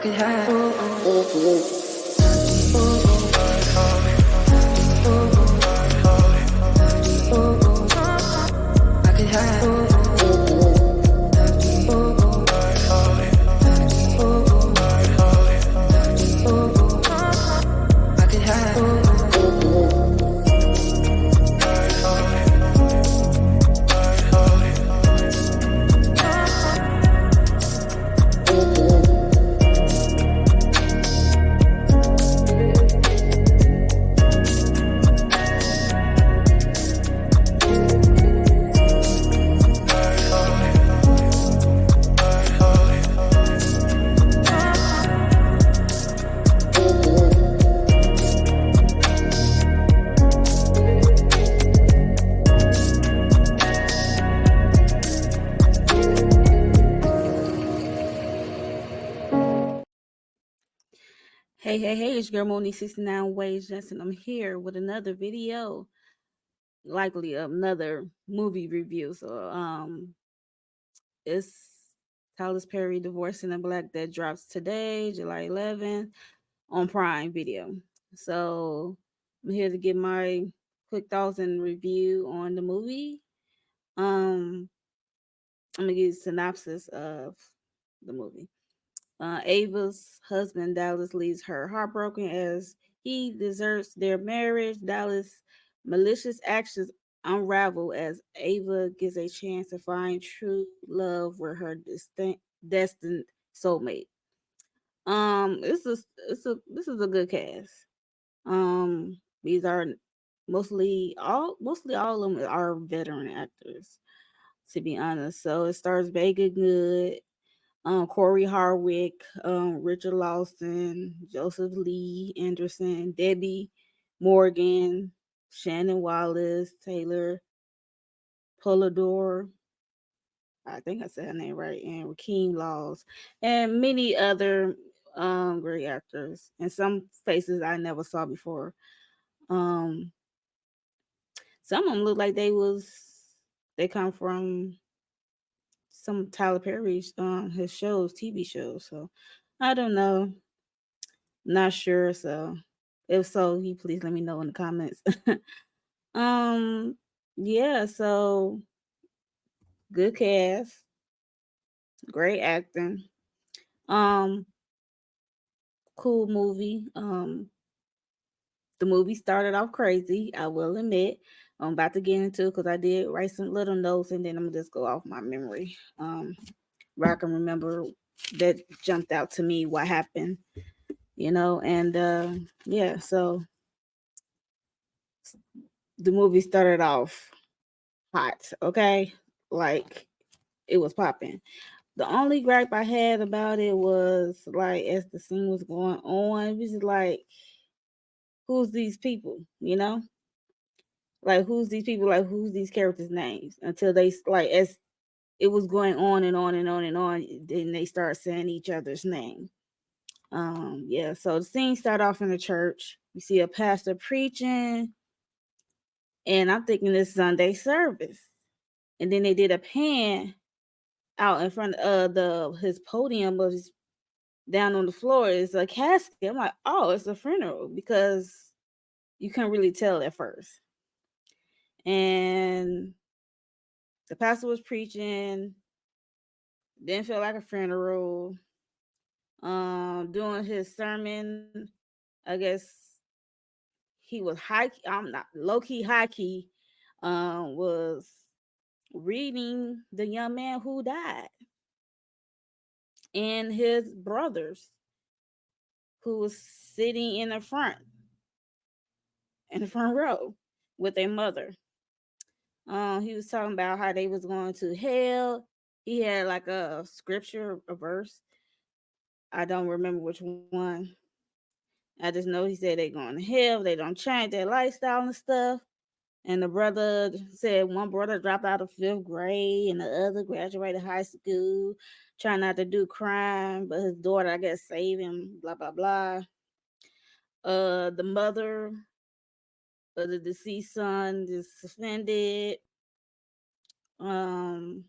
could have. I could have. I could have. Hey, it's your girl Moni69 Ways Johnson. I'm here with another video, likely another movie review. It's Tyler Perry Divorcing the Black that drops today, July 11th, on Prime Video. So I'm here to give my quick thoughts and review on the movie. I'm gonna give a synopsis of the movie. Ava's husband, Dallas, leaves her heartbroken as he deserts their marriage. Dallas' malicious actions unravel as Ava gets a chance to find true love with her destined soulmate. This is a good cast. These are mostly all of them are veteran actors, to be honest. So it stars Vega Good, Corey Harwick, Richard Lawson, Joseph Lee Anderson, Debbie Morgan, Shannon Wallace, Taylor Polidor, I think I said her name right, and Rakeem Laws, and many other great actors, and some faces I never saw before. Um, some of them look like they come from some Tyler Perry's his shows, TV shows. So I don't know. Not sure. So if so, you please let me know in the comments. um, yeah. So good cast, great acting. Um, cool movie. The movie started off crazy. I will admit. I'm about to get into it because I did write some little notes and then I'm gonna just go off my memory. Where I can remember that jumped out to me what happened, and yeah. So the movie started off hot, okay? Like it was popping. The only gripe I had about it was like as the scene was going on, it was just like, who's these people? Like who's these people? Like who's these characters' names? Until they like as it was going on and on and on and on, then they start saying each other's name. Yeah. So the scene started off in the church. You see a pastor preaching, and I'm thinking this Sunday service. And then they did a pan out in front of the his podium, but down on the floor is a casket. I'm like, oh, it's a funeral because you couldn't really tell at first. And the pastor was preaching, didn't feel like a funeral. Doing his sermon, I guess he was high. I'm not low key, high key. Was reading the young man who died and his brothers who was sitting in the front row with their mother. He was talking about how they was going to hell. He had like a scripture, a verse. I don't remember which one. I just know he said they going to hell. They don't change their lifestyle and stuff. And the brother said one brother dropped out of fifth grade and the other graduated high school, trying not to do crime, but his daughter, I guess, saved him, blah, blah, blah. The mother of the deceased son is suspended. Um,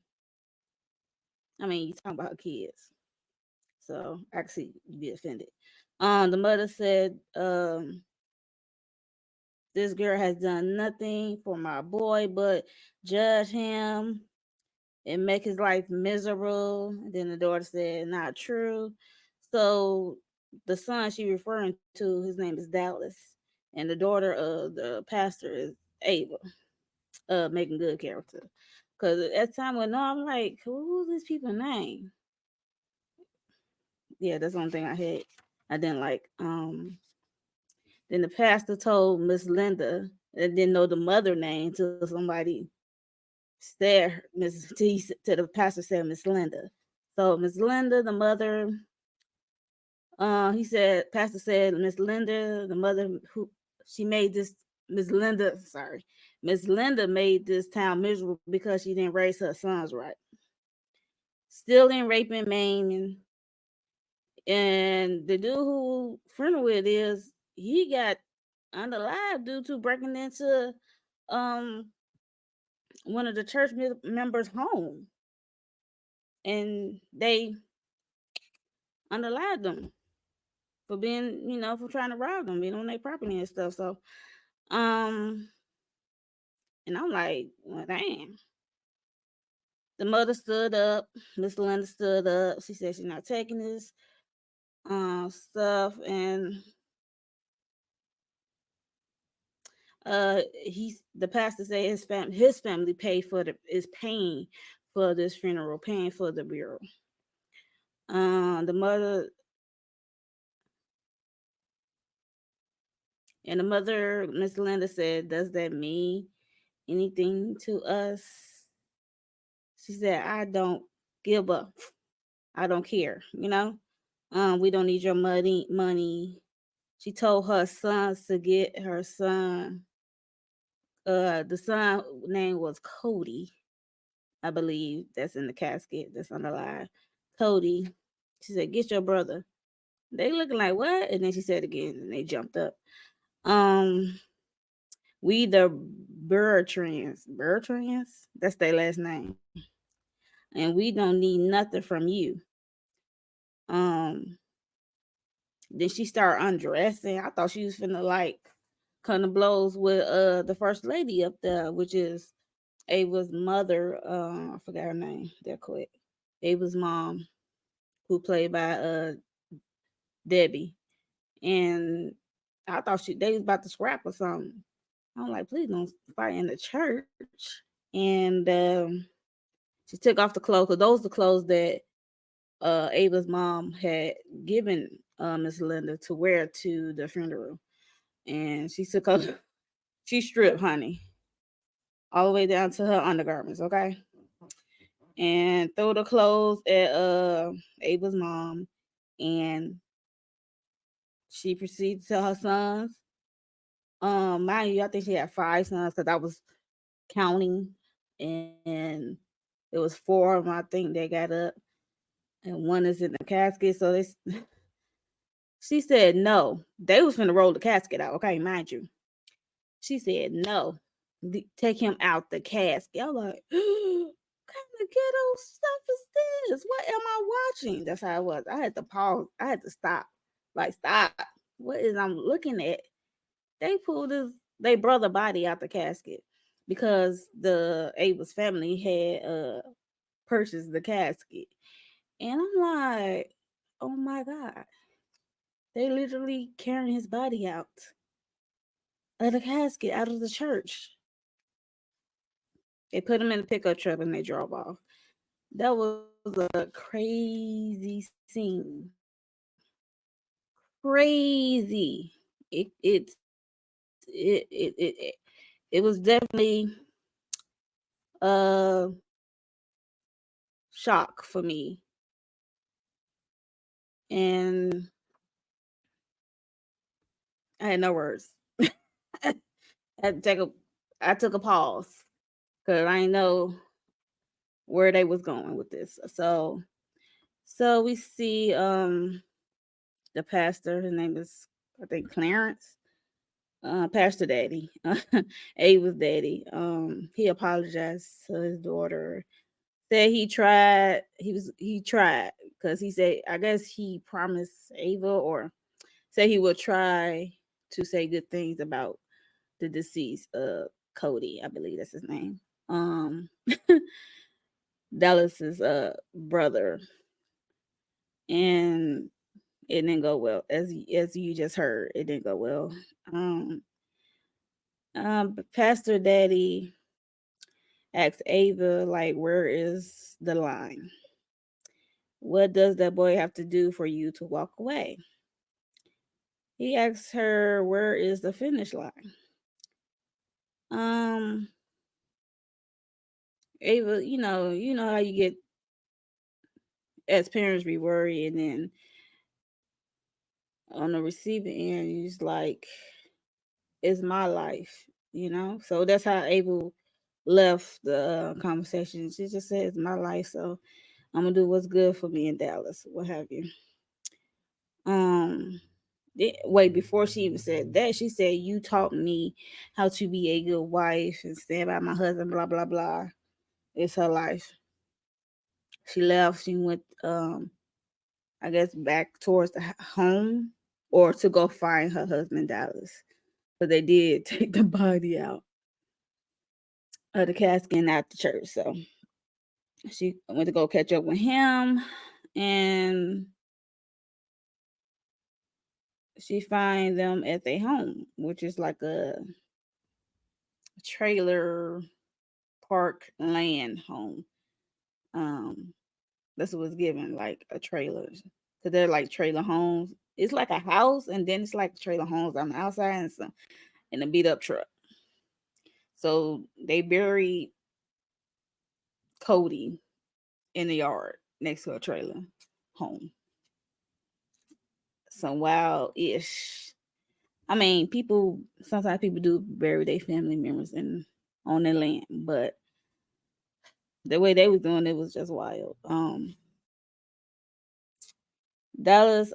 I mean, you talking about kids. So I can see you be offended. The mother said, this girl has done nothing for my boy but judge him and make his life miserable. And then the daughter said, not true. So the son she referring to, his name is Dallas. And the daughter of the pastor is Ava, making good character. Cause at the time when no, I'm like, who's these people name? Yeah, that's the only thing I had. I didn't like. Then the pastor told Miss Linda and didn't know the mother name till somebody said to the pastor said Miss Linda. So Miss Linda, the mother, he said, Pastor said, Miss Linda, the mother who she made this, Miss Linda, sorry, Miss Linda made this town miserable because she didn't raise her sons right. Stealing, raping, maiming, and the dude who friendly with is he got unalive due to breaking into um one of the church members' home, and they unalived them for being, for trying to rob them, being on their property and stuff. So, um, and I'm like, well, damn. The mother stood up. Miss Linda stood up. She said she's not taking this stuff, and he's the pastor said his family paid for the is paying for this funeral, paying for the burial. The mother and the mother, Miss Linda said, "Does that mean anything to us?" She said, "I don't give up. I don't care. We don't need your money. Money." She told her sons to get her son. The son name was Cody, I believe. That's in the casket. That's on the line. Cody. She said, "Get your brother." They looking like what? And then she said again, and they jumped up. Um, we the Bertrands. Bertrands? That's their last name. And we don't need nothing from you. Um, then she started undressing. I thought she was finna like come to blows with the first lady up there, which is Ava's mother. I forgot her name. They're quick. Ava's mom, who played by Debbie. And I thought they was about to scrap or something. I'm like, please don't fight in the church. And she took off the clothes, because those are the clothes that Ava's mom had given Miss Linda to wear to the funeral. And she took her, she stripped, honey, all the way down to her undergarments, okay? And threw the clothes at Ava's mom. And she proceeded to tell her sons. Mind you, I think she had 5 sons because I was counting, and it was 4 of them. I think they got up, and one is in the casket. So they, she said no. They was finna roll the casket out. Okay, mind you. She said no. Take him out the casket. I was like, what kind of ghetto stuff is this? What am I watching? That's how it was. I had to pause. I had to stop. Like, stop. What is I'm looking at? They pulled they brother body out the casket because the Ava's family had purchased the casket. And I'm like, oh my God. They literally carrying his body out of the casket, out of the church. They put him in the pickup truck and they drove off. That was a crazy scene. Crazy. It was definitely a shock for me. And I had no words. I had to I took a pause because I didn't know where they was going with this. So we see the pastor. His name is, I think, Clarence. Pastor Daddy, Ava's daddy. He apologized to his daughter said he tried because he said I guess he promised Ava or said he would try to say good things about the deceased Cody, I believe that's his name. Um Dallas's brother, and it didn't go well. As you just heard, it didn't go well. Um Pastor Daddy asked Ava, like, where is the line? What does that boy have to do for you to walk away? He asked her, where is the finish line? Um, Ava, you know how you get as parents be worried, and then on the receiving end, you just like, it's my life. So that's how Ava left the conversation. She just said, it's my life, so I'm gonna do what's good for me in Dallas, what have you. Um, wait, before she even said that, she said, you taught me how to be a good wife and stand by my husband, blah, blah, blah. It's her life. She left. She went, I guess, back towards the home or to go find her husband, Dallas. But they did take the body out of the casket at the church. So she went to go catch up with him, and she find them at their home, which is like a trailer park land home. Um, that's what was given, like a trailer, because they're like trailer homes. It's like a house, and then it's like trailer homes on the outside and some in a beat up truck. So they buried Cody in the yard next to a trailer home. Some wild ish. I mean, people sometimes people do bury their family members in on their land, but the way they was doing it was just wild. Dallas,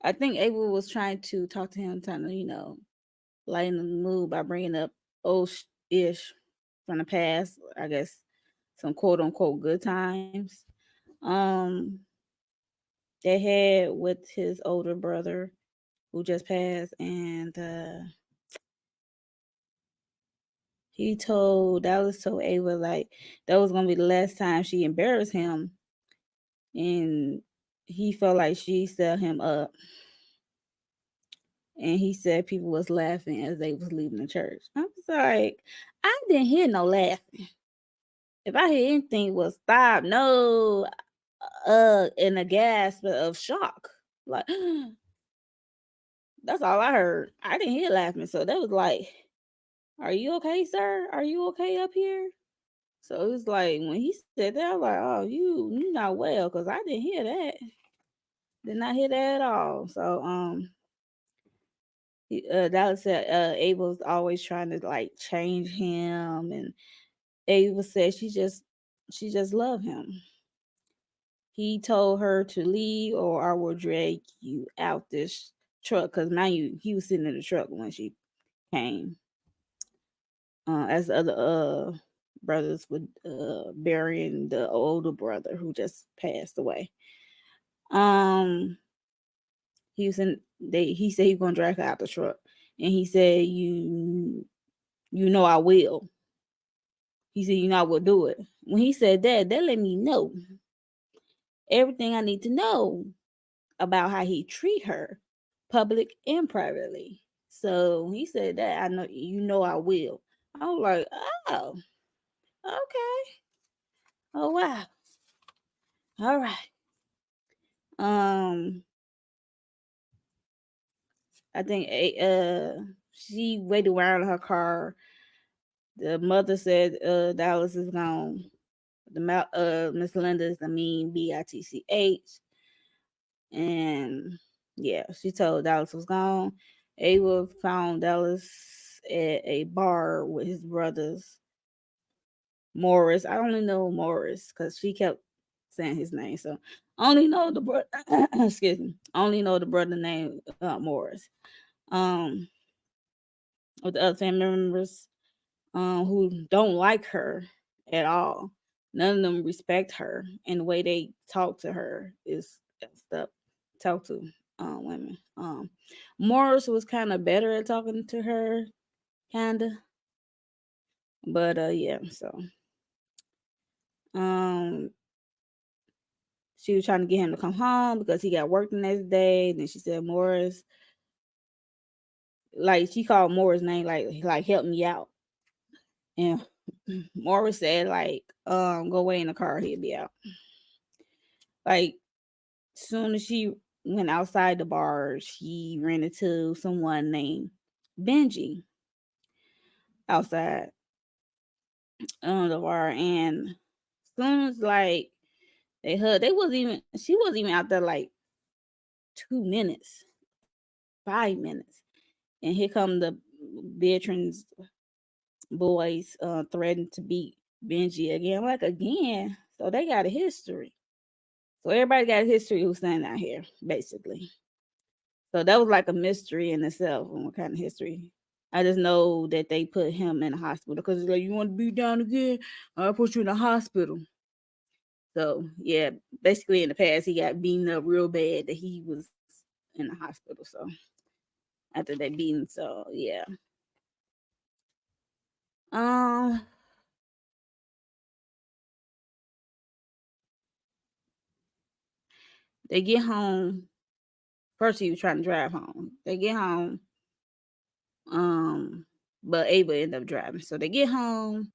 I think Abel was trying to talk to him, trying to lighten the mood by bringing up old ish from the past. I guess some quote unquote good times. Um, they had with his older brother who just passed, and Dallas told Ava like that was gonna be the last time she embarrassed him, and he felt like she set him up. And he said people was laughing as they was leaving the church. I was like, I didn't hear no laughing. If I hear anything, was stop, no, in a gasp of shock. Like that's all I heard. I didn't hear laughing, so that was like, "Are you okay, sir? Are you okay up here?" So it was like when he said that, I was like, "Oh, you not well," because I didn't hear that. Did not hear that at all. So Dallas said Abel's always trying to like change him, and Ava said she just loved him. He told her to leave, or I will drag you out this truck. Cause mind you, he was sitting in the truck when she came. As the other brothers were burying the older brother who just passed away. Um, he was in. He said he was gonna drag her out the truck, and he said, you know I will. He said, I will do it. When he said that let me know everything I need to know about how he treat her, public and privately. So he said that I know, I will. I was like, oh, okay, oh wow, all right. Um, I think she waited around in her car. The mother said Dallas is gone. Miss Linda's the mean Bitch, and yeah, she told Dallas was gone. Ava found Dallas at a bar with his brothers. Morris, I only know Morris because she kept saying his name, so I only know the brother. Excuse me, I only know the brother named Morris. Um, with the other family members. who don't like her at all. None of them respect her, and the way they talk to her is effed up. Talk to women. Morris was kind of better at talking to her, kinda, but yeah. So um, she was trying to get him to come home because he got work the next day. Then she said Morris, like she called Morris' name, like help me out. And Morris said like go wait in the car, he'll be out. Like soon as she went outside the bar, she ran into someone named Benji outside the bar, and soon as like they hugged, she wasn't even out there like 2 minutes, 5 minutes, and here come the veterans boys threatened to beat Benji again. I'm like again, so they got a history. So everybody got a history who's standing out here, basically. So that was like a mystery in itself. What kind of history? I just know that they put him in the hospital because it's like you want to be down again, I'll put you in the hospital. So yeah, basically in the past he got beaten up real bad that he was in the hospital. So after they beat him, so yeah. Um, they get home. First he was trying to drive home. They get home. Um, but Ava ended up driving. So they get home.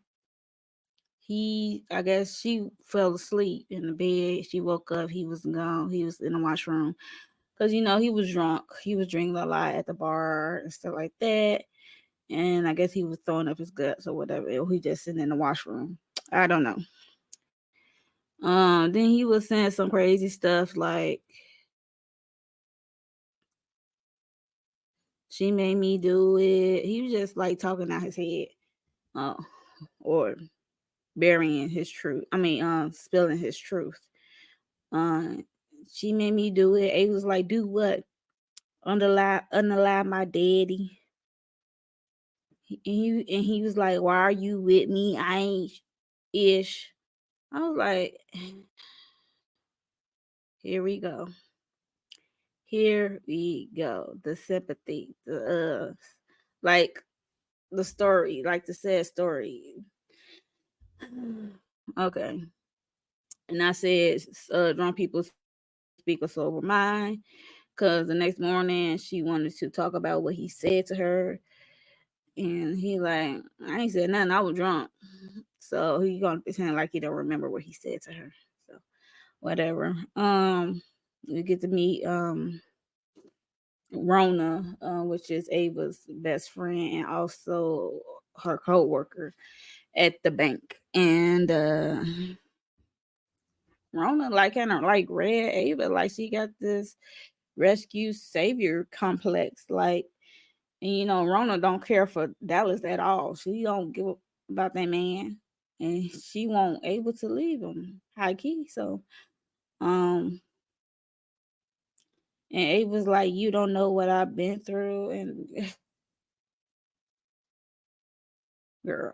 I guess she fell asleep in the bed. She woke up. He was gone. He was in the washroom because he was drunk. He was drinking a lot at the bar and stuff like that. And I guess he was throwing up his guts or whatever. Or he just sitting in the washroom. I don't know. Then he was saying some crazy stuff like she made me do it. He was just like talking out his head, uh, or burying his truth. I mean, spilling his truth. Uh, she made me do it. A was like, do what? Underlie my daddy. And he was like, why are you with me? I ain't ish. I was like, here we go. Here we go. The sympathy, like the story, like the sad story. Okay. And I said, drunk people speak a sober mind. Cause the next morning she wanted to talk about what he said to her. And he like, I ain't said nothing, I was drunk. So he gonna pretend like he don't remember what he said to her. So whatever. We get to meet Rona, which is Ava's best friend and also her co-worker at the bank. And Rona like kind of like read Ava like she got this rescue savior complex. Like, and Rona don't care for Dallas at all. She don't give a about that man, and she won't able to leave him high key. So, um, and Ava's like, you don't know what I've been through, and girl,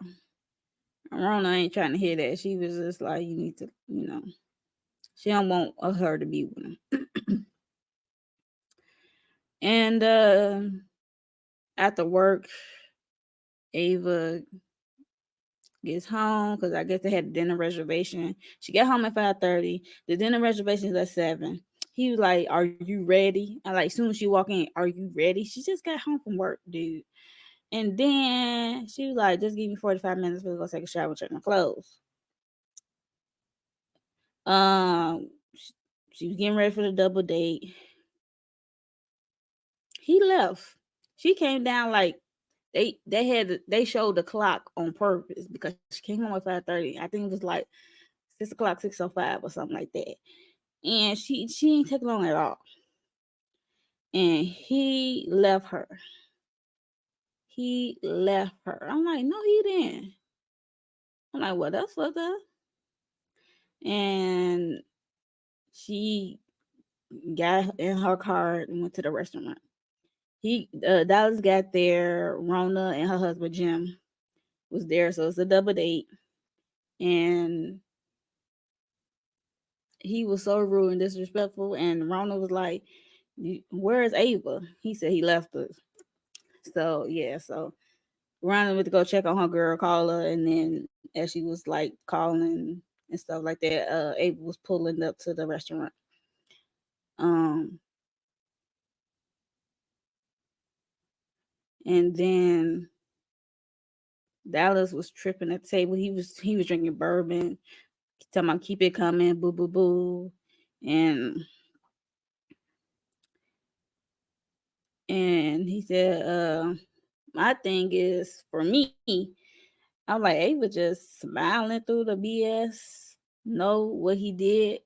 Rona ain't trying to hear that. She was just like, you need to, she don't want her to be with him. And after work, Ava gets home because I guess they had a dinner reservation. She got home at 5:30. The dinner reservation is at 7. He was like, "Are you ready?" I like, soon as she walk in, "Are you ready?" She just got home from work, dude. And then she was like, "Just give me 45 minutes. We're gonna take a shower, check my clothes." Um, she was getting ready for the double date. He left. She came down like they showed the clock on purpose because she came home at 5:30. I think it was like 6 o'clock, 6:05 or something like that. And she ain't take long at all. And he left her. He left her. I'm like, no, he didn't. I'm like, well, that's fucked up. And she got in her car and went to the restaurant. Dallas got there. Rona and her husband Jim was there, so it's a double date. And he was so rude and disrespectful. And Rona was like, "Where is Ava?" He said he left us. So yeah, so Rhonda went to go check on her girl, call her, and then as she was like calling and stuff like that, Ava was pulling up to the restaurant. Um, and then Dallas was tripping at the table. He was drinking bourbon, talking about keep it coming, boo boo boo, and he said, my thing is for me, I'm like Ava just smiling through the BS, know what he did,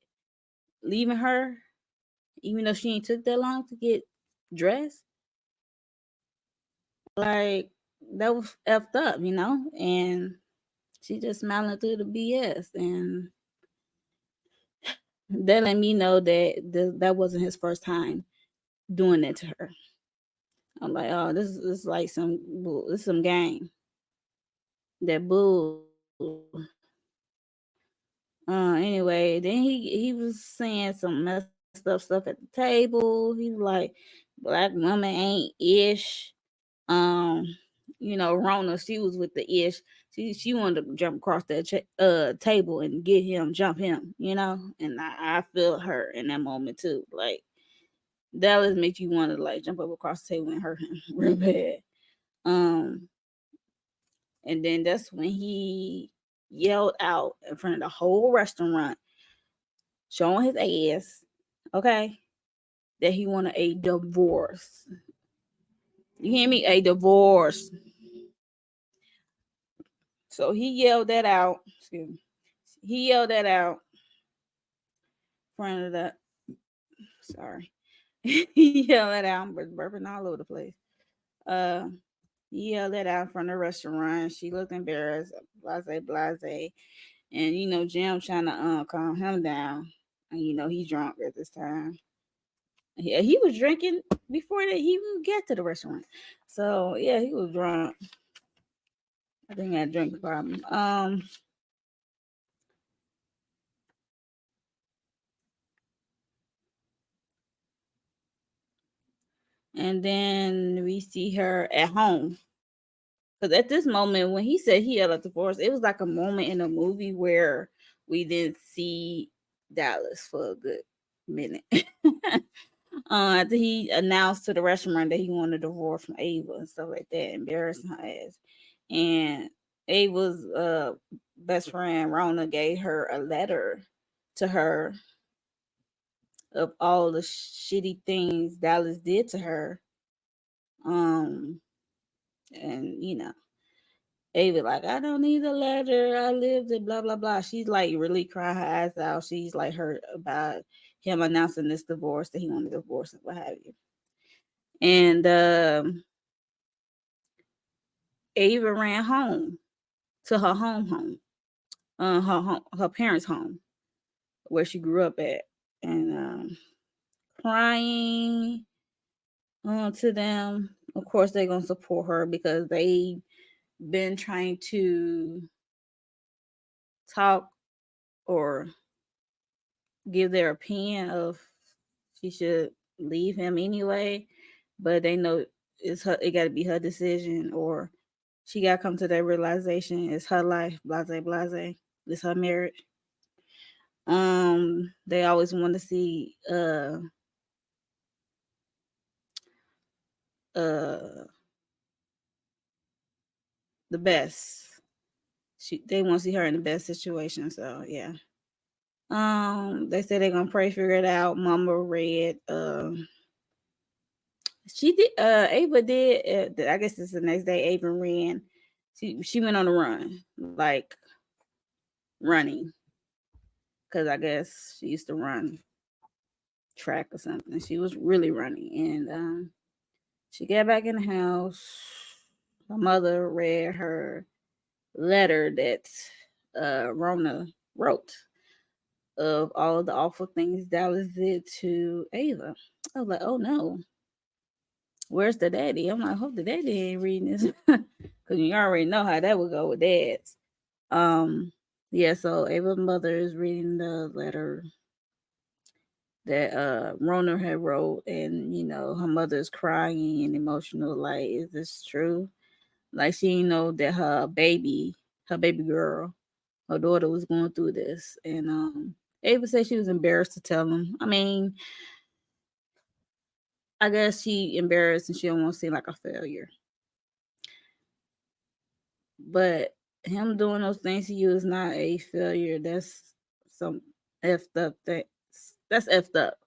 leaving her, even though she ain't took that long to get dressed. Like that was effed up, and she just smiling through the BS, and that let me know that that wasn't his first time doing that to her. I'm like, oh, this is like some bull, this is some game. That bull. Anyway, then he was saying some messed up stuff at the table. He was like, black woman ain't ish. Um, Rona, she was with the ish. She wanted to jump across that table and get him, jump him. And I feel her in that moment too. Like Dallas makes you want to like jump up across the table and hurt him real bad. Um, and then that's when he yelled out in front of the whole restaurant, showing his ass, okay, that he wanted a divorce. You hear me? A divorce. So he yelled that out. Excuse me. He yelled that out in front of the. Sorry. He yelled that out. I'm burping all over the place. Uh, he yelled that out in front of the restaurant. She looked embarrassed, blase, blase. And Jim trying to calm him down. And he's drunk at this time. Yeah, he was drinking before that he even get to the restaurant. So yeah, he was drunk. I think he had a drinking problem. And then we see her at home. Because at this moment, when he said he had a divorce, it was like a moment in a movie where we didn't see Dallas for a good minute. After he announced to the restaurant that he wanted a divorce from Ava and stuff like that, embarrassing her ass. And Ava's best friend Rona gave her a letter to her of all the shitty things Dallas did to her. Um, and Ava like, I don't need a letter. I lived it, blah blah blah. She's like really crying her eyes out. She's like hurt about him announcing this divorce, that he wanted a divorce and what have you. And Ava ran home to her her parents' home where she grew up at, and crying to them. Of course, they're gonna support her because they been trying to talk or give their opinion of she should leave him anyway, but they know it got to be her decision, or she got to come to that realization it's her life, blase blase, it's her marriage. They always want to see uh the best. They want to see her in the best situation, so yeah. They said they're gonna pray, figure it out. Mama read. She did. Ava did. I guess it's the next day. Ava ran. She went on a run, like running, because I guess she used to run track or something. She was really running, and she got back in the house. Her mother read her letter that Rona wrote of all of the awful things Dallas did to Ava. I was like, oh no, where's the daddy? I'm like, I hope the daddy ain't reading this. because you already know how that would go with dads. Um, yeah. So Ava's mother is reading the letter that Rona had wrote, and her mother is crying and emotional. Like, is this true? Like, she didn't know that her baby girl, her daughter was going through this, and Ava said she was embarrassed to tell him. I mean, I guess she embarrassed and she don't want to seem like a failure. But him doing those things to you is not a failure. That's some effed up thing. That's effed up.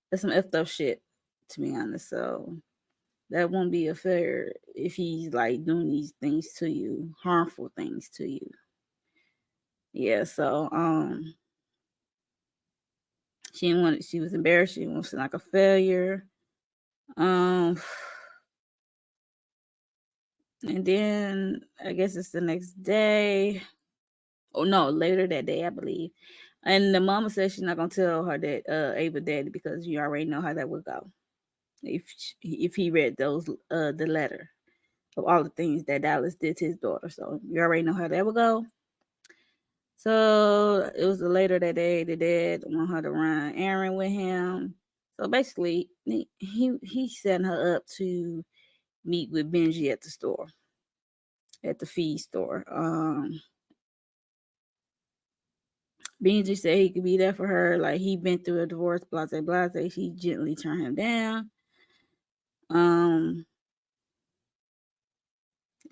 That's some effed up shit, to be honest. So that won't be a failure if he's like doing these things to you, harmful things to you. Yeah. So she didn't want. She was embarrassed. She didn't want to seem like a failure. Um, and then I guess it's the next day. Oh no, later that day, I believe. And the mama said she's not gonna tell her that Ava daddy because you already know how that would go. If he read those the letter of all the things that Dallas did to his daughter, so you already know how that would go. So it was later that day. The dad want her to run errand with him. So basically, he setting her up to meet with Benji at the store, at the feed store. Benji said he could be there for her. Like, he been through a divorce, blase blase. She gently turned him down. Um,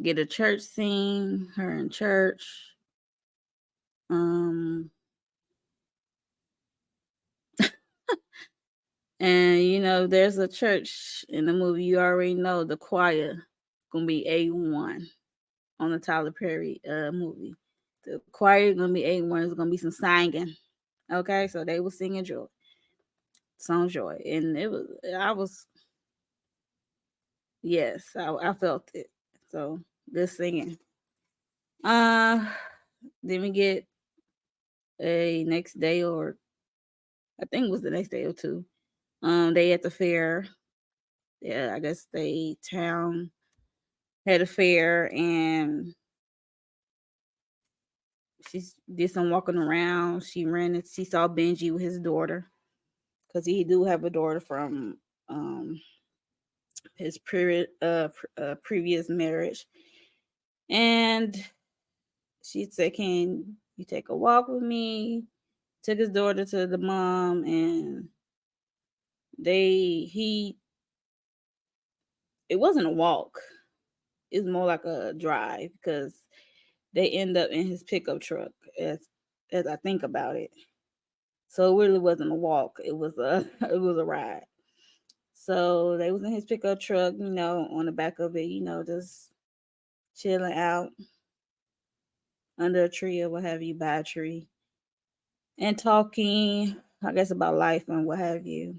get a church scene, her in church. Um, and there's a church in the movie. You already know the choir gonna be A1 on the Tyler Perry movie. The choir gonna be A1. There's gonna be some singing. Okay, so they were singing joy, song joy, and yes, I felt it. So good singing. Uh, then we get a next day, or I think it was the next day or two. They at the fair. Yeah, I guess they town had a fair, and she did some walking around. She ran and she saw Benji with his daughter, because he do have a daughter from um his previous marriage, and she said, "Can you take a walk with me?" Took his daughter to the mom, and he it wasn't a walk. It's more like a drive, because they end up in his pickup truck, as I think about it. So it really wasn't a walk. It was a it was a ride. So they was in his pickup truck, on the back of it, just chilling out under a tree or what have you, by a tree, and talking, I guess, about life and what have you.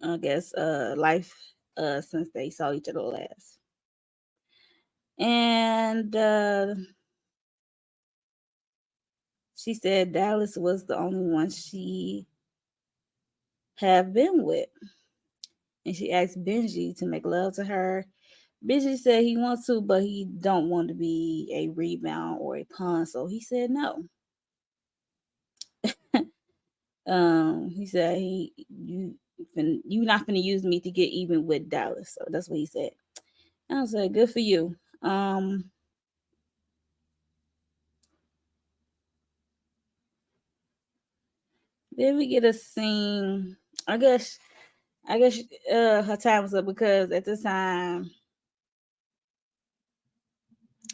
I guess life since they saw each other last. And she said Dallas was the only one she have been with. And she asked Benji to make love to her. Benji said he wants to, but he don't want to be a rebound or a pawn, so he said no. He said you not gonna use me to get even with Dallas, so that's what he said. I was like, good for you. Then we get a scene. I guess her time was up, because at this time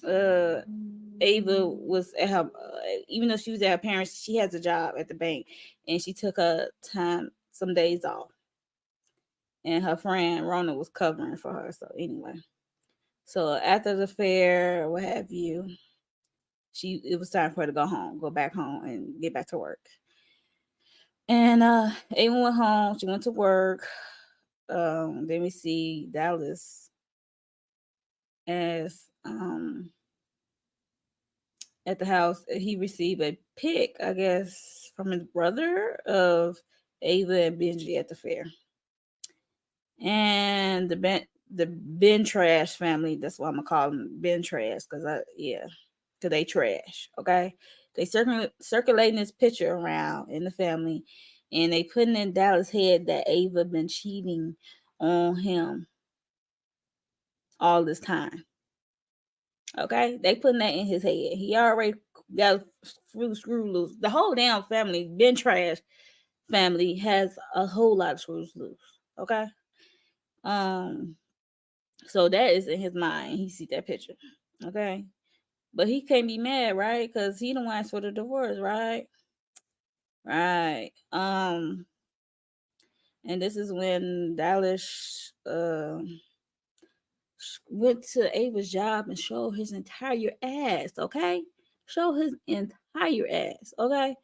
uh Ava was at her, even though she was at her parents, she has a job at the bank, and she took her time, some days off, and her friend Rona was covering for her. So anyway, so after the fair, what have you, it was time for her to go back home, and get back to work. And Ava went home. She went to work. Then we see Dallas as at the house. He received a pic, I guess, from his brother of Ava and Benji at the fair. And the Ben Trash family. That's what I'm gonna call them, Ben Trash, because they trash. Okay, they circulating this picture around in the family, and they putting in Dallas' head that Ava been cheating on him all this time. Okay, they putting that in his head. He already got screw loose. The whole damn family, Ben Trash family, has a whole lot of screws loose. Okay, um, so that is in his mind. He see that picture. Okay, but he can't be mad, right? Because he the one asked for the divorce, right? Right. And this is when Dallas went to Ava's job and showed his entire ass, okay? Show his entire ass, okay?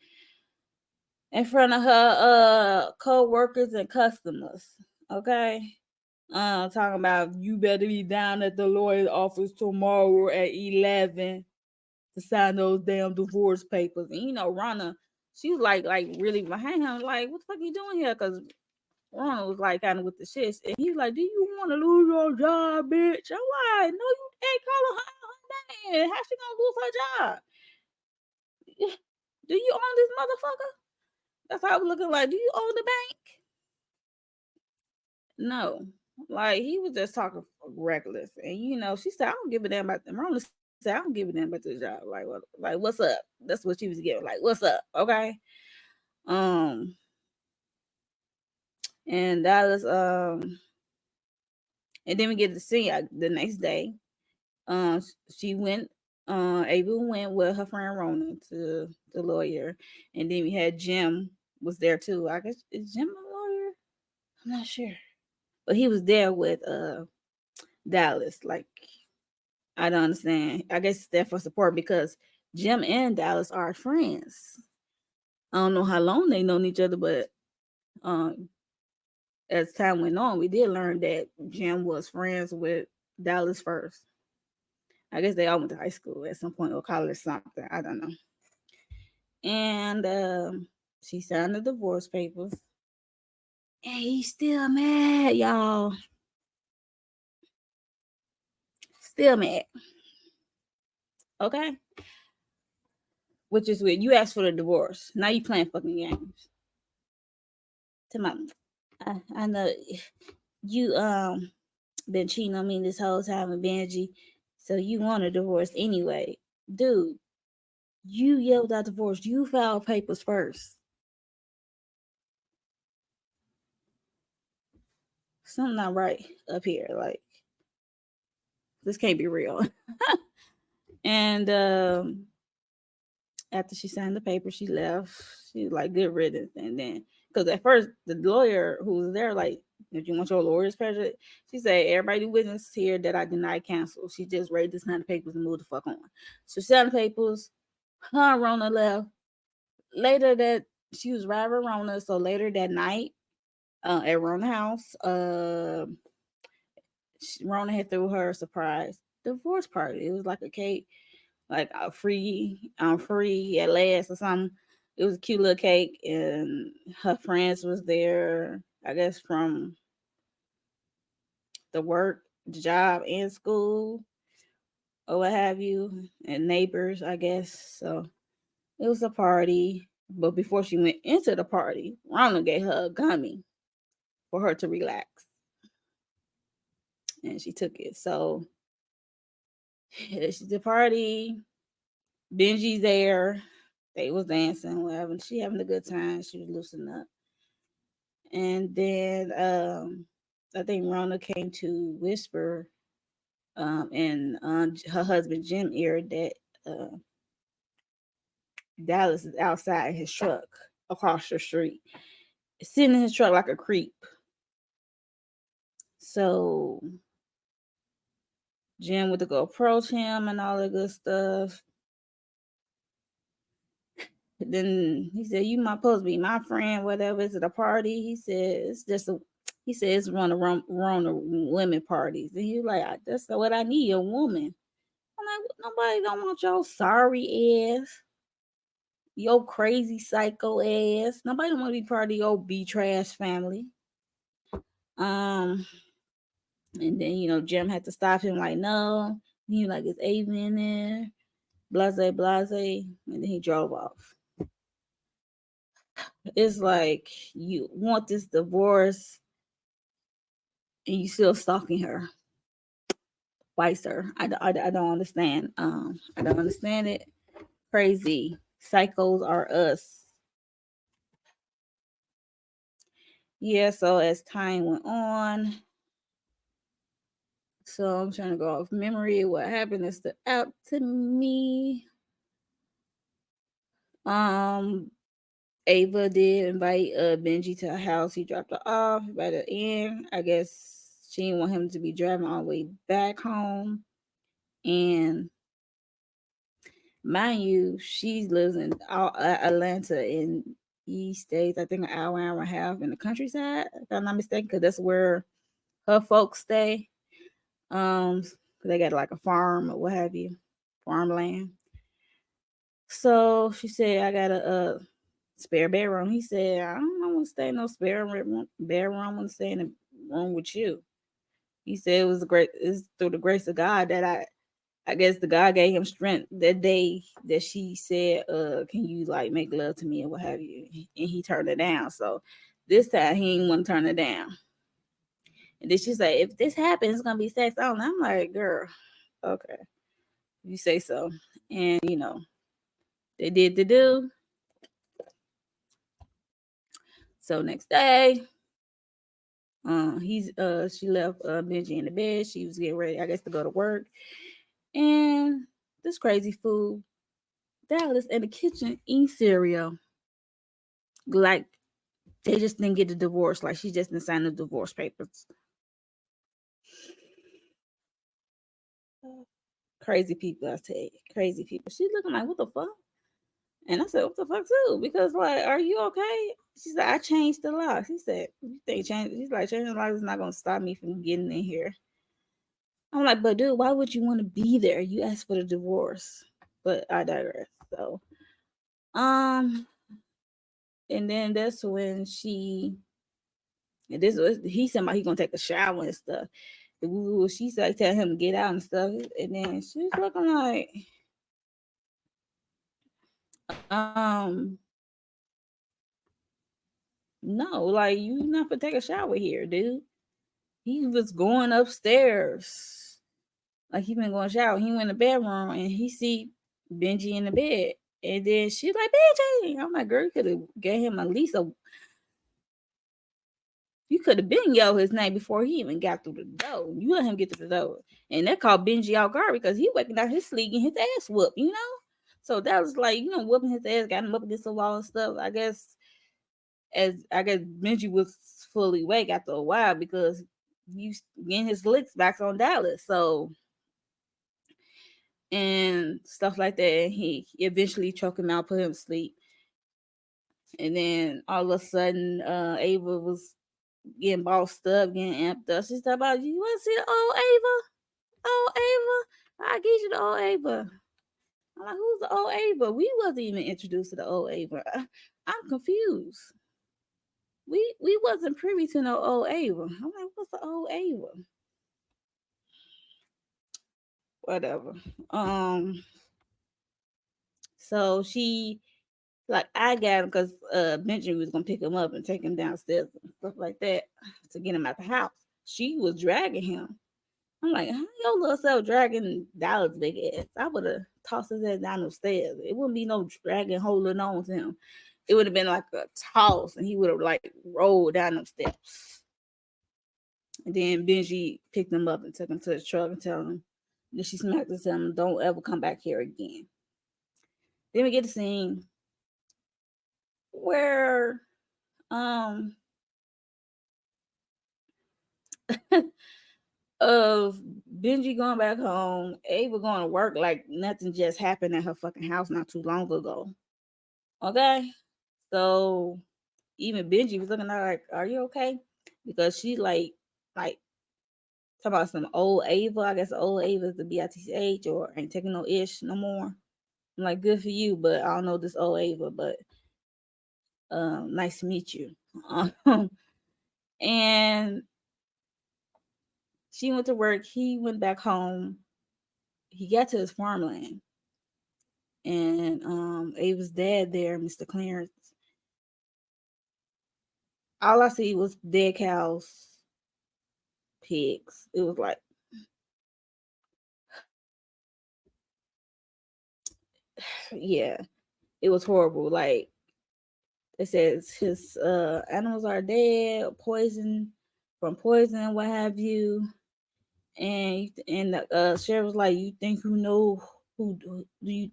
In front of her co-workers and customers, okay? Talking about you better be down at the lawyer's office tomorrow at 11 to sign those damn divorce papers. And you know, Ronna, she was like really behind him, like, what the fuck you doing here? Because Ronald was like kind of with the shits, and he's like, "Do you want to lose your job, bitch?" I'm like, "No, you ain't calling her name. How she gonna lose her job? Do you own this motherfucker?" That's how I was looking like. Do you own the bank? No, like he was just talking reckless, and you know, she said, "I don't give a damn about them." Ronald said, "I don't give a damn about this job. Like, what? Like, what's up?" That's what she was getting. Like, what's up? Okay. Um, and that was and then we get to see the next day. Um, she went. Ava went with her friend Rona to the lawyer, and then we had Jim was there too. I guess is Jim a lawyer? I'm not sure, but he was there with Dallas. Like I don't understand. I guess it's there for support because Jim and Dallas are friends. I don't know how long they known each other, but um, as time went on, we did learn that Jim was friends with Dallas first. I guess they all went to high school at some point or college or something. I don't know. And she signed the divorce papers. And he's still mad, y'all. Still mad. Okay? Which is weird. You asked for the divorce. Now you playing fucking games. To my I know you been cheating on me this whole time with Benji. So you want a divorce anyway. Dude, you yelled out divorce. You filed papers first. Something not right up here. Like this can't be real. And after she signed the paper, she left. She was like, good riddance. And then, because at first, the lawyer who was there, like, if you want your lawyer's pressure, she said, everybody witness here that I deny cancel. She just read to sign the papers and moved the fuck on. So she signed the papers. Her and Rona left. Later that, she was riding with Rona. So later that night, at Rona's house, Rona had threw her a surprise divorce party. It was like a cake, like a free at last or something. It was a cute little cake, and her friends was there. I guess from the work, the job, and school, or what have you, and neighbors, I guess. So it was a party. But before she went into the party, Ronald gave her a gummy for her to relax, and she took it. So it's the party. Benji's there. They was dancing, whatever. She having a good time. She was loosening up. And then I think Rona came to whisper and her husband Jim ear that uh, Dallas is outside his truck across the street, sitting in his truck like a creep. So Jim went to go approach him and all that good stuff. Then he said, "You might supposed to be my friend, whatever. Is it a party?" He said, "It's just a." He said, "It's one of women parties." And he was like, "That's what I need, a woman." I'm like, "Nobody don't want your sorry ass, your crazy psycho ass. Nobody don't want to be part of your B trash family." Um, And then, Jim had to stop him, like, no. He was like, it's Ava in there, blase, blase. And then he drove off. It's like, you want this divorce and you still stalking her. Why, sir? I don't understand. I don't understand it. Crazy. Psychos are us. Yeah, so as time went on, so I'm trying to go off memory. What happened is stood out to me. Um, Ava did invite Benji to her house. He dropped her off by the end. I guess she didn't want him to be driving all the way back home. And mind you, she lives in Atlanta, and he stays, I think, an hour and a half in the countryside, if I'm not mistaken, because that's where her folks stay. 'Cause they got like a farm or what have you, farmland. So she said, I got a spare bedroom. He said, I don't want to stay in no spare bedroom. I want to stay in a room with you. He said it's through the grace of God that I guess the God gave him strength that day that she said, can you like make love to me and what have you? And he turned it down. So this time he didn't want to turn it down. And then she said, if this happens, it's gonna be sex only. I'm like, girl, okay, you say so. And they did the do. So next day, she left Benji in the bed. She was getting ready, I guess, to go to work. And this crazy fool, Dallas, in the kitchen eating cereal. Like they just didn't get the divorce. Like she just didn't sign the divorce papers. Crazy people, I tell you. Crazy people. She's looking like, what the fuck? And I said, what the fuck too? Because like, are you okay? She said, I changed the law. She said, you think change? She's like, changing the law is not gonna stop me from getting in here. I'm like, but dude, why would you want to be there? You asked for the divorce. But I digress. So, um, and then that's when this was he said he gonna take a shower and stuff. She said tell him to get out and stuff, and then she was looking like, no, like you not gonna take a shower here, dude. He was going upstairs. Like he been going shower. He went in the bedroom and he see Benji in the bed. And then she's like, Benji. I'm like, girl, you could have gave him at least you could have been yelled his name before he even got through the door. You let him get through the door. And that called Benji out guard because he waking out his sleep getting his ass whooped, So that was like, whooping his ass, got him up against the wall and stuff. I guess Benji was fully awake after a while because you getting his licks back on Dallas. So and stuff like that. And he eventually choked him out, put him to sleep. And then all of a sudden, Ava was getting bossed up, getting amped up. She said, about you want to see the old Ava? Old Ava? I get you the old Ava. I'm like, who's the old Ava? We wasn't even introduced to the old Ava. I'm confused. We wasn't privy to no old Ava. I'm like, what's the old Ava? Whatever. So she like I got him because Benjamin was gonna pick him up and take him downstairs and stuff like that to get him out the house. She was dragging him. I'm like, how your little self dragging Dallas big ass? I would have tossed his ass down the stairs. It wouldn't be no dragging holding on to him. It would have been like a toss, and he would have like rolled down them steps. And then Benji picked him up and took him to the truck and told him. Then she smacked us and him, don't ever come back here again. Then we get the scene where um of Benji going back home, Ava going to work like nothing just happened at her fucking house not too long ago. Okay? So even Benji was looking at her like, are you okay? Because she like talking about some old Ava. I guess old Ava is the BITCH or ain't taking no ish no more. I'm like, good for you, but I don't know this old Ava, but nice to meet you. And She went to work. He went back home. He got to his farmland, and Ava's dad there, Mr. Clarence. All I see was dead cows, pigs. It was like, yeah, it was horrible. Like it says, his animals are dead, poison from poison, what have you. And the sheriff was like, "You think you know who do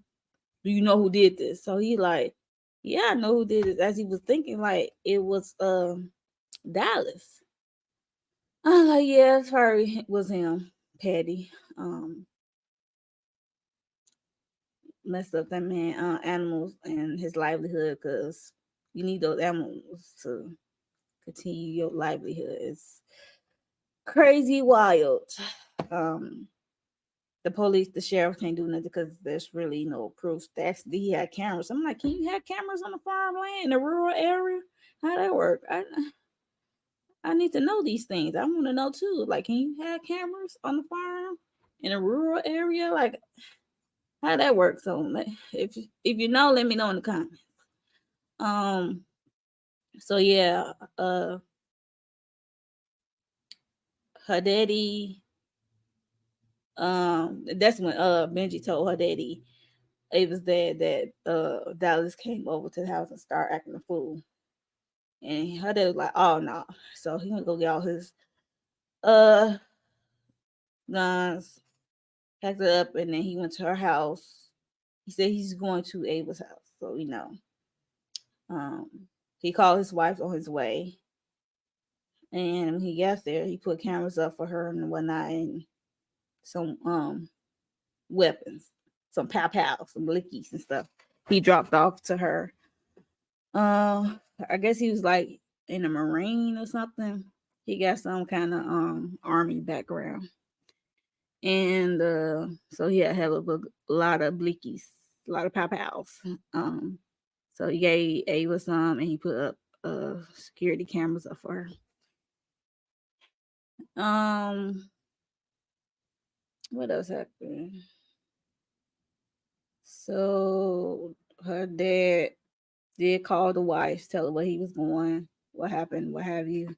you know who did this?" So he like, "Yeah, I know who did it." As he was thinking, like it was Dallas. I was like, "Yeah, it probably was him, Patty." Um, Messed up that man animals and his livelihood, because you need those animals to continue your livelihood. It's crazy wild. Um, the police, the sheriff can't do nothing because there's really no proof that he had cameras. I'm like, can you have cameras on the farmland in a rural area? How that work? I need to know these things. I want to know too. Like, can you have cameras on the farm in a rural area? Like, how that work? So, if you know, let me know in the comments. Um. So yeah. Her daddy. That's when Benji told her daddy it was that Dallas came over to the house and started acting a fool. And her dad was like, "Oh no." So he went to go get all his uh guns, packed it up, and then he went to her house. He said he's going to Ava's house. So um he called his wife on his way. And when he got there, he put cameras up for her and whatnot, and some weapons, some pow pow, some blickies and stuff. He dropped off to her. Uh, I guess he was like in a Marine or something. He got some kind of army background, and so he had a lot of blickies, a lot of pow pows. Um, so he gave Ava some, and he put up security cameras up for her. What else happened? So her dad did call the wife, tell her where he was going, what happened, what have you.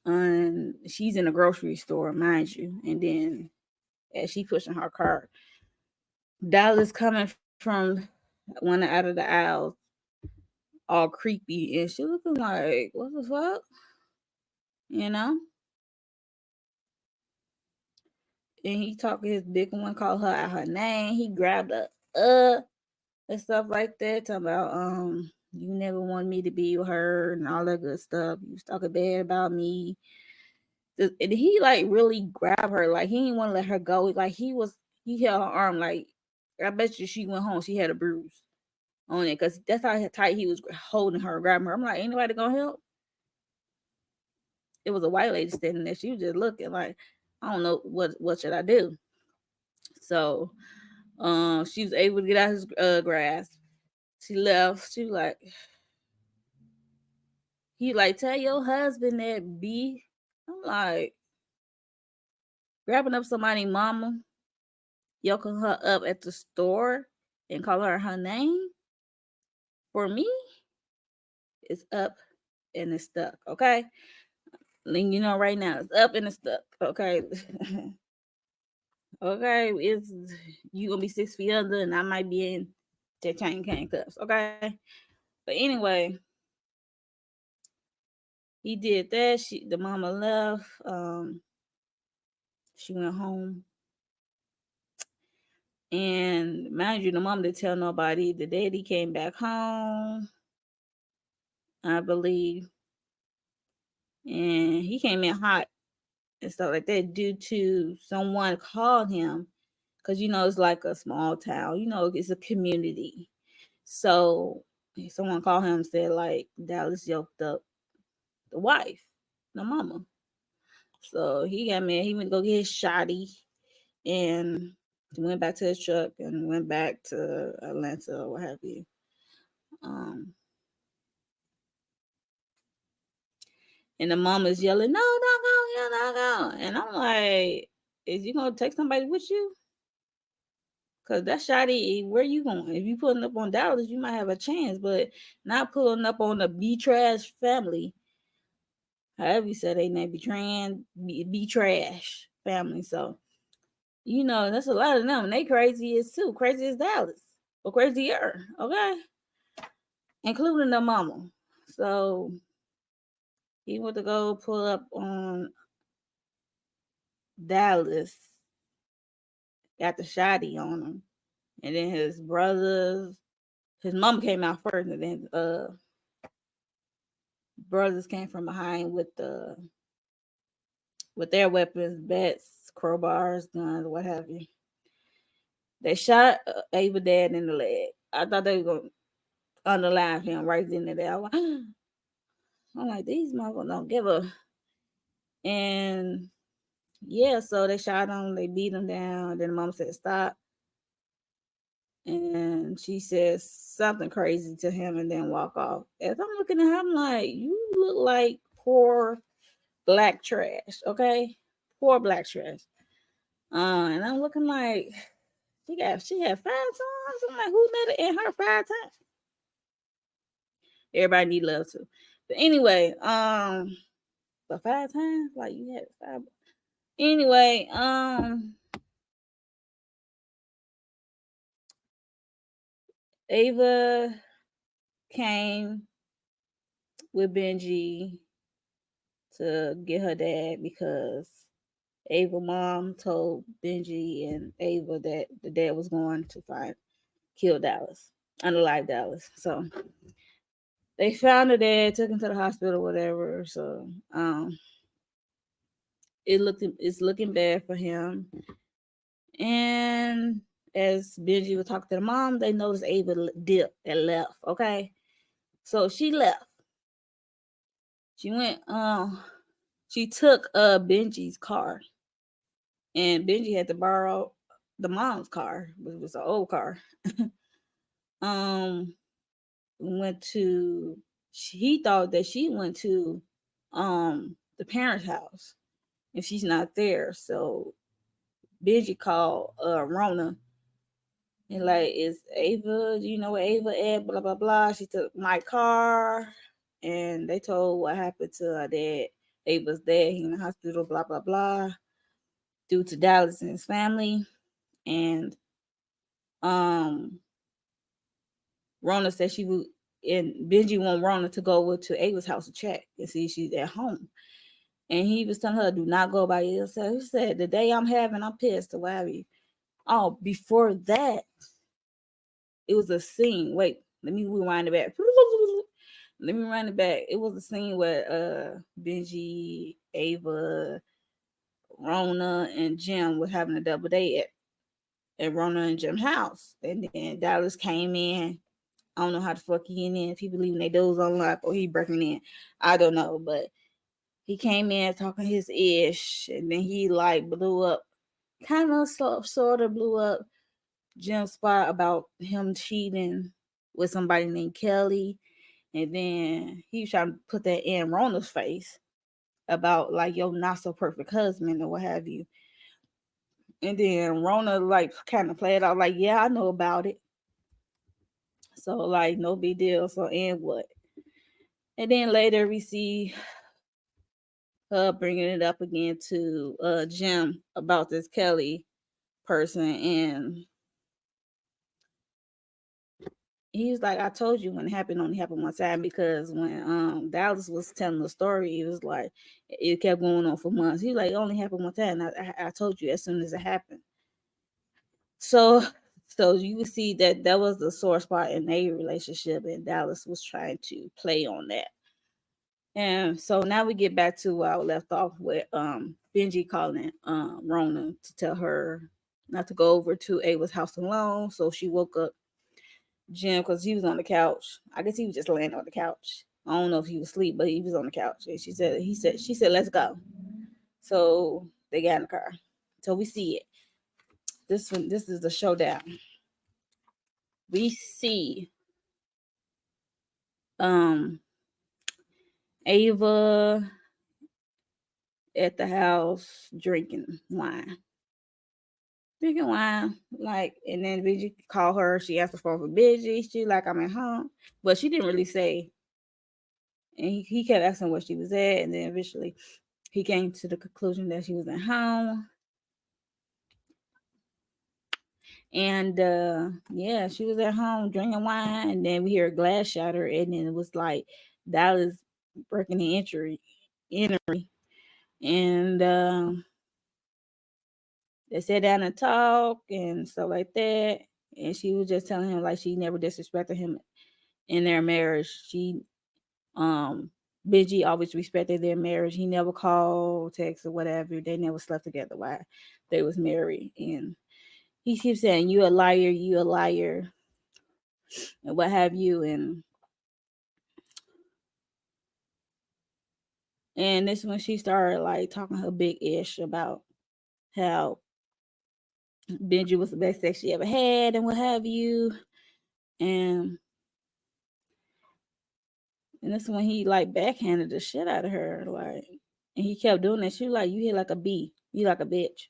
And she's in a grocery store, mind you. And then as she pushing her cart, Dallas coming from one out of the aisles, all creepy, and she looking like, what the fuck? You know? And he talking his big one, called her out her name. He grabbed her and stuff like that, talking about you never wanted me to be with her and all that good stuff. You was talking bad about me. And he like really grabbed her, like he didn't want to let her go. Like he held her arm, like I bet you she went home, she had a bruise on it, because that's how tight he was holding her, grabbing her. I'm like, anybody gonna help? It was a white lady standing there. She was just looking like, I don't know what should I do. So she was able to get out his grasp. She left. She was like, he like, tell your husband that B. I'm like, grabbing up somebody mama, yoking her up at the store and calling her name. For me, it's up and it's stuck. Okay, letting you know right now, it's up and it's stuck. Okay, okay, it's you gonna be 6 feet under, and I might be in the chain handcuffs. Okay, but anyway, he did that. The mama left. She went home. And mind you, the mom didn't tell nobody. The daddy came back home, I believe, and he came in hot and stuff like that due to someone called him, because it's like a small town, it's a community. So someone called him and said like Dallas yoked up the wife, the mama. So he got mad. He went to go get his shotty and went back to his truck and went back to Atlanta or what have you. Um, and the mama's yelling, "No, don't go y'all not going? And I'm like, is you gonna take somebody with you? Cause that shotty, where you going? If you pulling up on Dallas, you might have a chance, but not pulling up on the B Trash family. However you say they name, B Trash family. So that's a lot of them. And they crazy as too. Crazy as Dallas. Or crazier. Okay. Including the mama. So he went to go pull up on Dallas, got the shotty on him. And then his mom came out first, and then brothers came from behind with their weapons, bats, crowbars, guns, what have you. They shot Ava dad in the leg. I thought they were gonna unalive him right then and there. I'm like, these motherfuckers don't give a. And yeah, so they shot him, they beat him down. Then the mom said, stop. And she says something crazy to him and then walk off. As I'm looking at her, I'm like, you look like poor black trash, okay? Poor black trash. And I'm looking like she had 5 times. I'm like, who met her in her 5 times? Everybody need love too. But anyway, but 5 times, like you had 5. Anyway, Ava came with Benji to get her dad because Ava mom told Benji and Ava that the dad was going to kill Dallas, unalive Dallas. So they found her dad, took him to the hospital, whatever. So it's looking bad for him. And as Benji was talking to the mom, they noticed Ava dipped and left. Okay, so she left. She went. She took Benji's car, and Benji had to borrow the mom's car, which was an old car. Went to. He thought that she went to the parents' house, and she's not there. So Benji called Rona and like, is Ava, do you know where Ava at? Blah blah blah. She took my car, and they told what happened to her dad. Ava's dad, he in the hospital, blah blah blah, due to Dallas and his family. And Rona said she would, and Benji wanted Rona to go to Ava's house to check and see if she's at home. And he was telling her, do not go by yourself. He said, the day I'm having, I'm pissed or whatever. Oh, before that, it was a scene. Wait, let me rewind it back. Let me run it back. It was a scene where Benji, Ava, Rona, and Jim was having a double date at Rona and Jim's house. And then Dallas came in. I don't know how the fuck he in there. People leaving their doors unlocked or he breaking in. I don't know, but he came in talking his ish, and then he like blew up, kind of sort of blew up Jim's spot about him cheating with somebody named Kelly. And then he was trying to put that in Rona's face about like your not so perfect husband or what have you. And then Rona like kind of played out like, yeah, I know about it. So like no big deal. So and what? And then later we see her bringing it up again to Jim about this Kelly person, and he was like, I told you when it happened only happened one time, because when Dallas was telling the story, it was like it kept going on for months. He was like, it only happened one time. I told you as soon as it happened. So you would see that was the sore spot in their relationship, and Dallas was trying to play on that. And so now we get back to where I left off with Benji calling Rona to tell her not to go over to Ava's house alone. So she woke up Jim because he was on the couch. I guess he was just laying on the couch. I don't know if he was asleep, but he was on the couch. And she said, let's go. So they got in the car. So we see it. This is the showdown. We see Ava at the house drinking wine, like, and then Benji called her. She asked the phone for Benji. She like, I'm at home, but she didn't really say. And he kept asking where she was at, and then eventually he came to the conclusion that she was at home. And yeah, she was at home drinking wine, and then we hear a glass shatter, and then it was like Dallas breaking the entry, and they sat down and talked and stuff like that. And she was just telling him like she never disrespected him in their marriage. Um Benji always respected their marriage. He never called, text, or whatever. They never slept together while they was married. And he keeps saying, you a liar, and what have you. And this when she started like talking her big ish about how Benji was the best sex she ever had and what have you. And and that's when he like backhanded the shit out of her. Like, and he kept doing that. She was like, you hit like a bee. You like a bitch.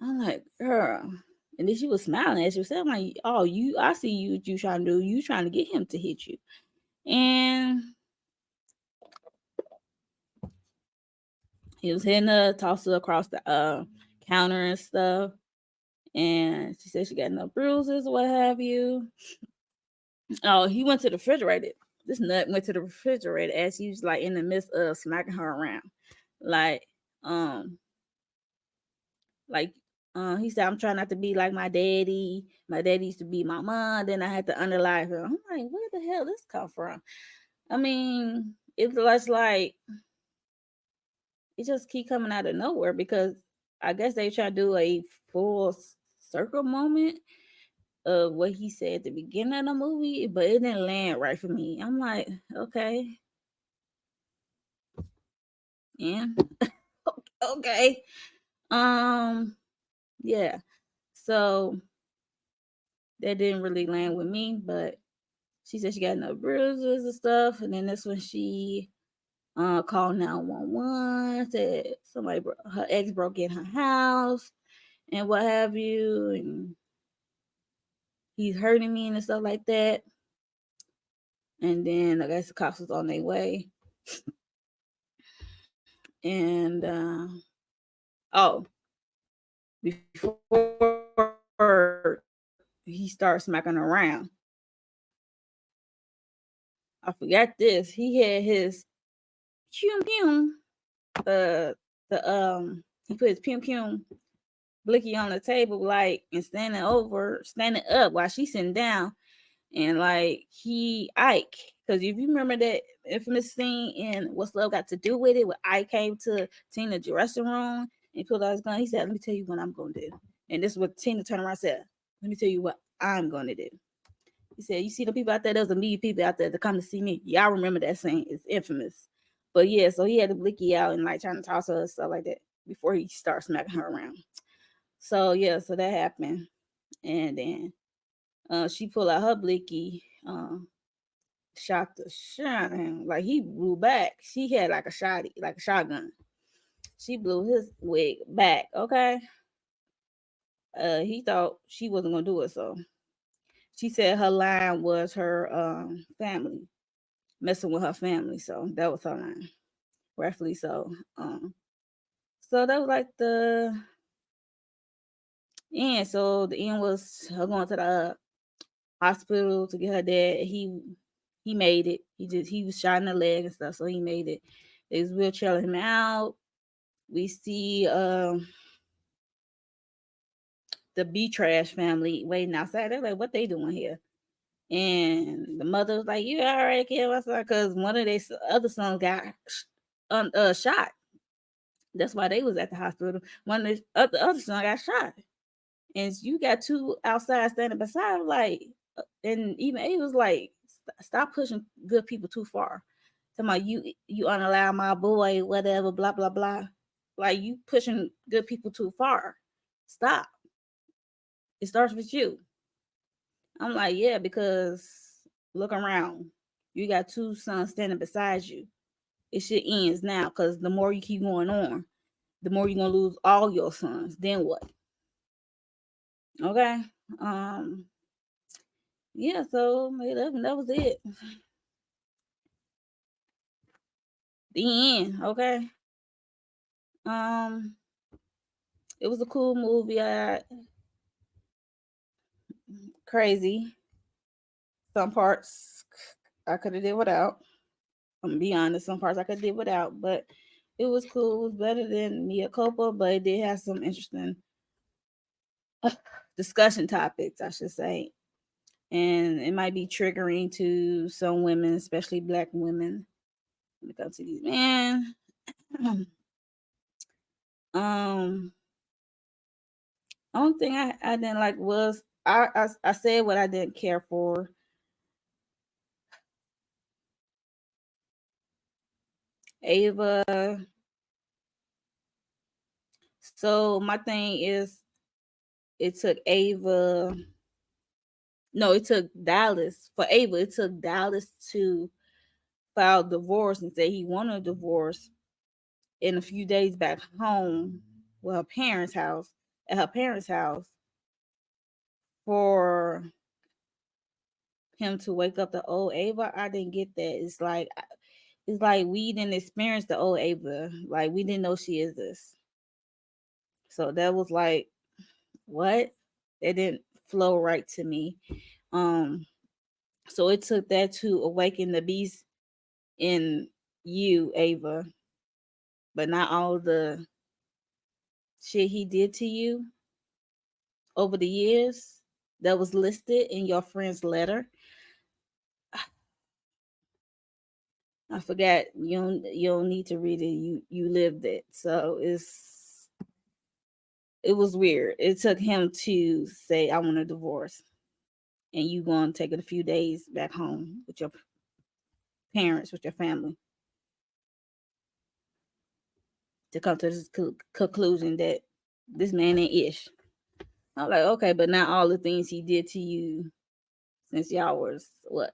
I'm like, girl. And then she was smiling as she was saying, I'm like, oh, I see you what you trying to do. You trying to get him to hit you. And he was hitting her, toss her across the counter and stuff. And she said she got no bruises, what have you. Oh, he went to the refrigerator. This nut went to the refrigerator as he was like in the midst of smacking her around. Like, um, like he said, I'm trying not to be like my daddy. My daddy used to be my mom. Then I had to underlie her. I'm like, where the hell this come from? I mean, it was like it just keep coming out of nowhere because I guess they try to do a full circle moment of what he said at the beginning of the movie, but it didn't land right for me. I'm like, okay, yeah, okay, yeah. So that didn't really land with me, but she said she got no bruises and stuff, and then that's when she called 911, said her ex broke in her house and what have you, and he's hurting me and stuff like that. And then I guess the cops was on their way. And oh, before he started smacking around, I forgot this. He had his pum pum, he put his pum pum blicky on the table, like, and standing up while she's sitting down, and like Ike, because if you remember that infamous scene in What's Love Got to Do with It, where Ike came to Tina's dressing room and pulled out his gun, he said, "Let me tell you what I'm gonna do." And this is what Tina turned around and said, "Let me tell you what I'm gonna do." He said, "You see the people out there? There's a million people out there to come to see me." Y'all remember that scene? It's infamous. But yeah, so he had the blicky out and like trying to toss her and stuff like that before he starts smacking her around. So yeah, so that happened, and then she pulled out her blicky, shot the shot, and like he blew back. She had like a shotgun. She blew his wig back. Okay, he thought she wasn't gonna do it, so she said her line was her family, messing with her family. So that was her line, rightfully so. So that was like the end. So the end was her going to the hospital to get her dad. He made it. He was shot in the leg and stuff, so he made it. They was wheelchairing him out. We see the B Trash family waiting outside. They're like, what they doing here? And the mother was like, you all right, kid? What's up? Because one of their other sons got shot. That's why they was at the hospital. One of the other son got shot. And you got two outside standing beside, like, and even he was like, stop pushing good people too far. Talking about you unallow my boy, whatever, blah blah blah. Like you pushing good people too far. Stop. It starts with you. I'm like, yeah, because look around. You got two sons standing beside you. it should ends now, because the more you keep going on, the more you're gonna lose all your sons. Then what? Okay. Yeah, so that was it. The end. Okay. It was a cool movie. Crazy. Some parts I could have did without. I'm gonna be honest, some parts I could have did without, but it was cool. It was better than Mea Culpa, but it did have some interesting discussion topics, I should say. And it might be triggering to some women, especially Black women, when it comes to these men. Only thing I didn't like was I said what I didn't care for. Ava. So my thing is, it took Ava. No, it took Dallas for Ava. It took Dallas to file divorce and say he wanted a divorce in a few days back home with her parents' house, at her parents' house, for him to wake up the old Ava. I didn't get that. It's like we didn't experience the old Ava. Like, we didn't know she is this. So that was like, what? It didn't flow right to me. So it took that to awaken the beast in you, Ava, but not all the shit he did to you over the years that was listed in your friend's letter. I forgot, you don't need to read it. You lived it. So it was weird. It took him to say, I want a divorce, and you going to take it a few days back home with your parents, with your family, to come to this conclusion that this man ain't ish. I'm like, okay, but not all the things he did to you since y'all was what,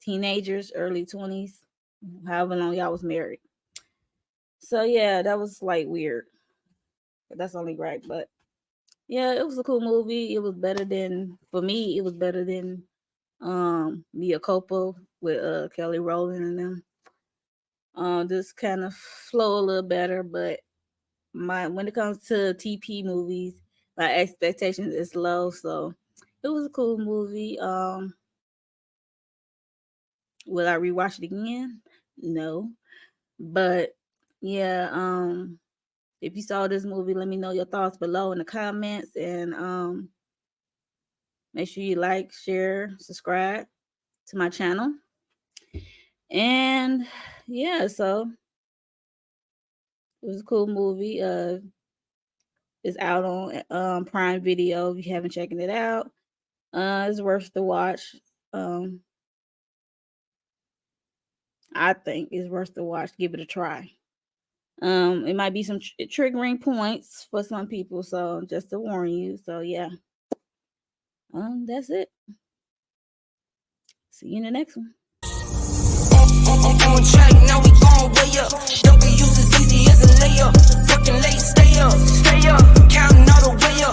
teenagers, early 20s, however long y'all was married. So yeah, that was like weird. But that's only right. But yeah, it was a cool movie. It was better than, for me, it was better than Mea Culpa with Kelly Rowland and them. This kind of flow a little better, but when it comes to TP movies, my expectations is low. So it was a cool movie. Will I rewatch it again? No. But yeah, if you saw this movie, let me know your thoughts below in the comments, and make sure you like, share, subscribe to my channel. And yeah, so it was a cool movie. It's out on Prime Video if you haven't checked it out. It's worth the watch. I think it's worth the watch. Give it a try. It might be some triggering points for some people, so just to warn you. So yeah, that's it. See you in the next one. On track, now we going way up. Don't be used as easy as a layup. Working late, stay up.